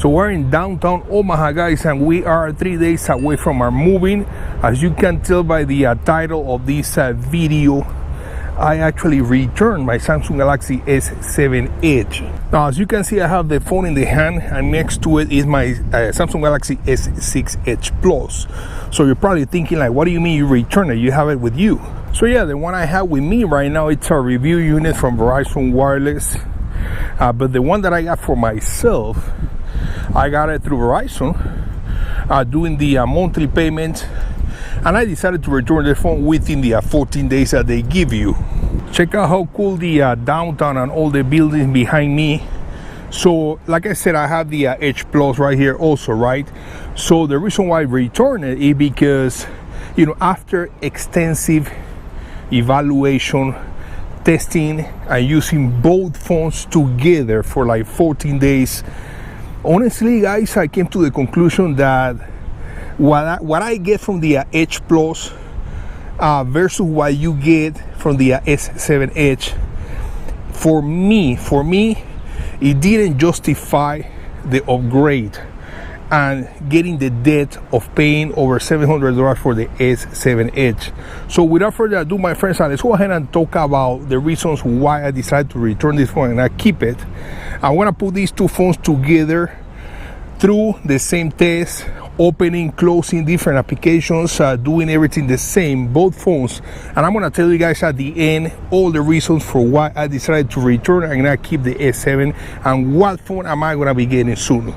So we're in downtown Omaha, guys, and we are 3 days away from our moving. As you can tell by the title of this video, I actually returned my Samsung Galaxy S7 Edge. Now, as you can see, I have the phone in the hand, and next to it is my Samsung Galaxy S6 Edge Plus. So you're probably thinking, like, what do you mean you return it? You have it with you. So yeah, the one I have with me right now, it's a review unit from Verizon Wireless. But the one that I got for myself, I got it through Verizon, doing the monthly payment, and I decided to return the phone within the 14 days that they give you. Check out how cool the downtown and all the buildings behind me. So like I said, I have the Edge Plus right here also, right? So the reason why I returned it is because, you know, after extensive evaluation, testing, and using both phones together for like 14 days, honestly, guys, I came to the conclusion that what I get from the Edge Plus versus what you get from the S7 Edge, for me, it didn't justify the upgrade and getting the debt of paying over $700 for the S7 Edge. So without further ado, my friends, let's go ahead and talk about the reasons why I decided to return this phone and I keep it. I'm gonna put these two phones together through the same test, opening, closing different applications, doing everything the same, both phones. And I'm gonna tell you guys at the end all the reasons for why I decided to return and I keep the S7, and what phone am I gonna be getting soon.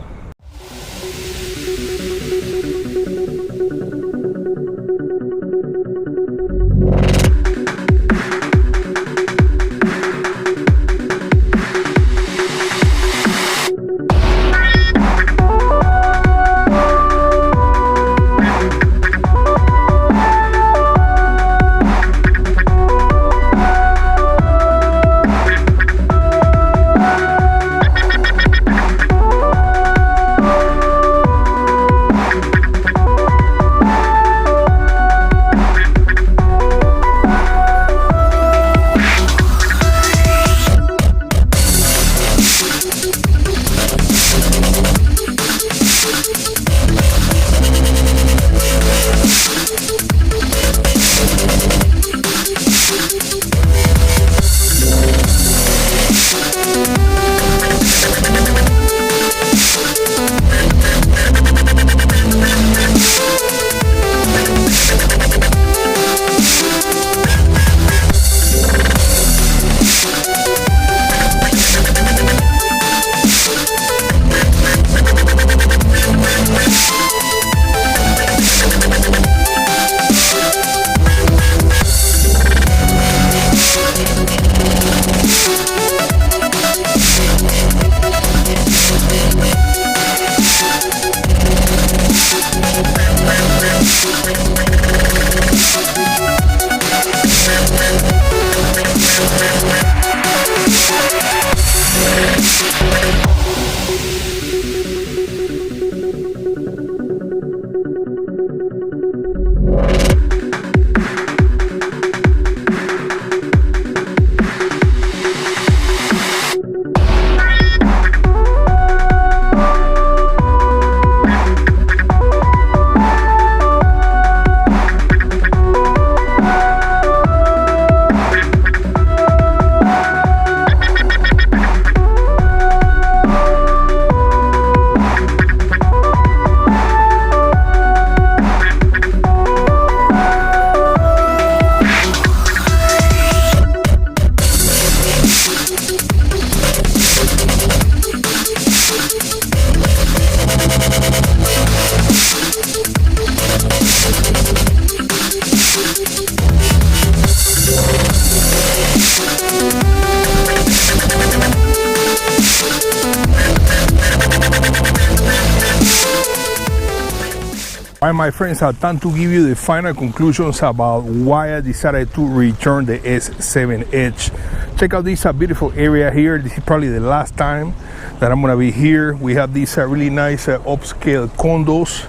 Alright, my friends, time to give you the final conclusions about why I decided to return the S7 Edge. Check out this beautiful area here. This is probably the last time that I'm gonna be here. We have these really nice upscale condos.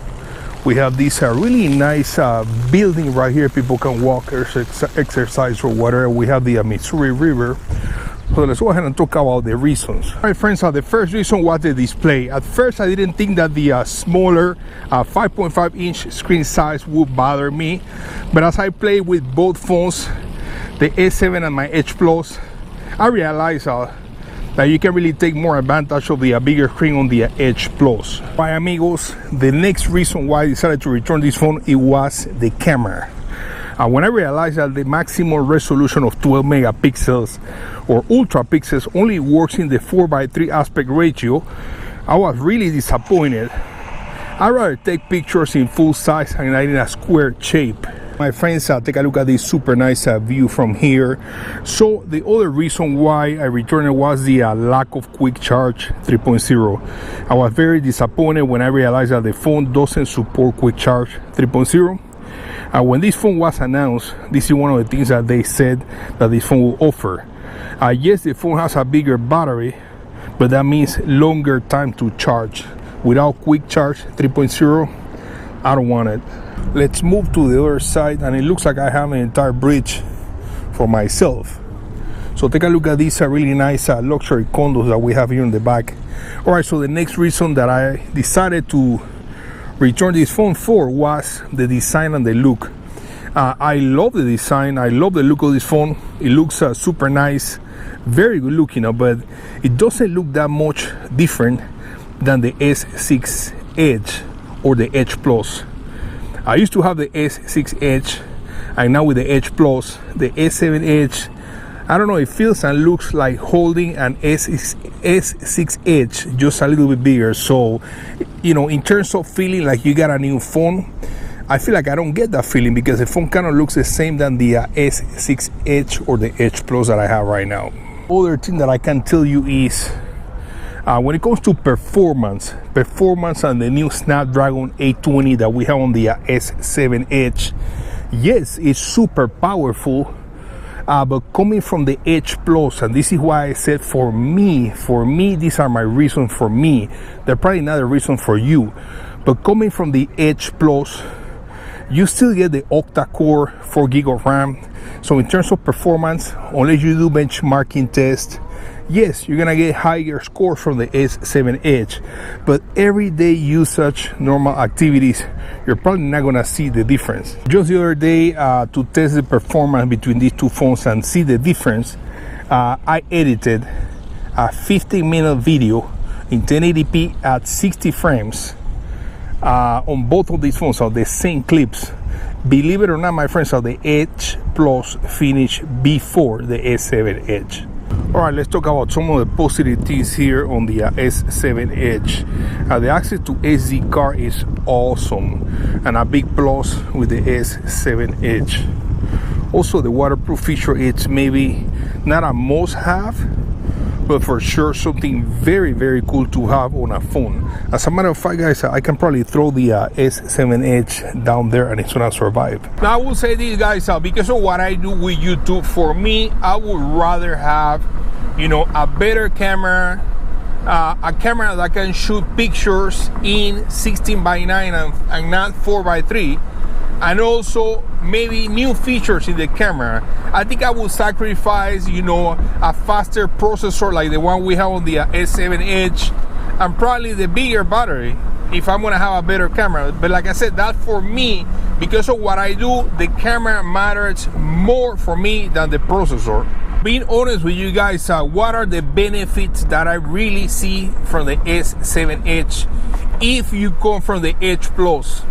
We have this really nice building right here. People can walk, exercise or whatever. We have the Missouri River. So let's go ahead and talk about the reasons. All right, friends, the first reason was the display. At first, I didn't think that the smaller 5.5-inch screen size would bother me. But as I play with both phones, the S7 and my Edge Plus, I realized that you can really take more advantage of the bigger screen on the Edge Plus. Right, amigos, the next reason why I decided to return this phone, it was the camera. When I realized that the maximum resolution of 12 megapixels or ultra pixels only works in the 4:3 aspect ratio, I was really disappointed. I'd rather take pictures in full size and not in a square shape. My friends, take a look at this super nice view from here. So the other reason why I returned it was the lack of quick charge 3.0. I was very disappointed when I realized that the phone doesn't support quick charge 3.0. When this phone was announced, this is one of the things that they said that this phone will offer. Yes, the phone has a bigger battery, but that means longer time to charge. Without quick charge 3.0, I don't want it. Let's move to the other side, and it looks like I have an entire bridge for myself. So take a look at these really nice luxury condos that we have here in the back. All right, so the next reason that I decided to return this phone for was the design and the look. I love the design. I love the look of this phone. It looks super nice, very good looking, but it doesn't look that much different than the S6 Edge or the Edge Plus. I used to have the S6 Edge, and now with the Edge Plus, the S7 Edge, I don't know, it feels and looks like holding an S6 Edge, just a little bit bigger. So, you know, in terms of feeling like you got a new phone, I feel like I don't get that feeling because the phone kind of looks the same than the S6 Edge or the Edge Plus that I have right now. Other thing that I can tell you is when it comes to performance on the new Snapdragon 820 that we have on the S7 Edge, yes, it's super powerful. But coming from the Edge Plus, and this is why I said for me, these are my reasons for me. They're probably not a reason for you. But coming from the Edge Plus, you still get the octa-core 4 gig of RAM. So in terms of performance, unless you do benchmarking tests, yes, you're gonna get higher scores from the S7 Edge, but everyday usage, normal activities, you're probably not gonna see the difference. Just the other day, to test the performance between these two phones and see the difference, I edited a 15-minute video in 1080p at 60 frames on both of these phones, so the same clips. Believe it or not, my friends, the Edge Plus finished before the S7 Edge. All right, let's talk about some of the positive things here on the S7 Edge. The access to SD card is awesome, and a big plus with the S7 Edge. Also, the waterproof feature, it's maybe not a must-have, but for sure something very, very cool to have on a phone. As a matter of fact, guys, I can probably throw the S7 Edge down there and it's gonna survive. Now, I will say this, guys, because of what I do with YouTube, for me, I would rather have, you know, a better camera, a camera that can shoot pictures in 16:9 and not 4:3, and also maybe new features in the camera. I think I will sacrifice, you know, a faster processor like the one we have on the S7 Edge, and probably the bigger battery if I'm gonna have a better camera. But like I said, that for me, because of what I do, the camera matters more for me than the processor. Being honest with you guys, what are the benefits that I really see from the S7 Edge if you come from the Edge Plus?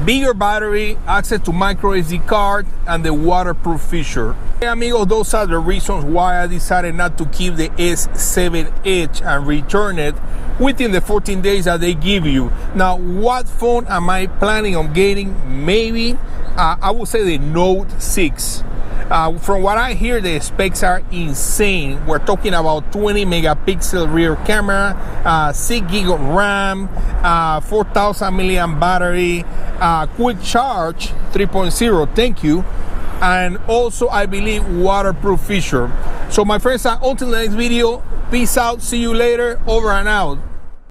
Bigger battery, access to micro SD card, and the waterproof feature. Hey amigos, those are the reasons why I decided not to keep the S7 Edge and return it within the 14 days that they give you. Now, what phone am I planning on getting? Maybe I would say the Note 6. From what I hear, the specs are insane. We're talking about 20 megapixel rear camera, 6 gig of RAM, 4,000 milliamp battery, quick charge 3.0, thank you, and also I believe waterproof feature. So my friends, until the next video, peace out, see you later, over and out.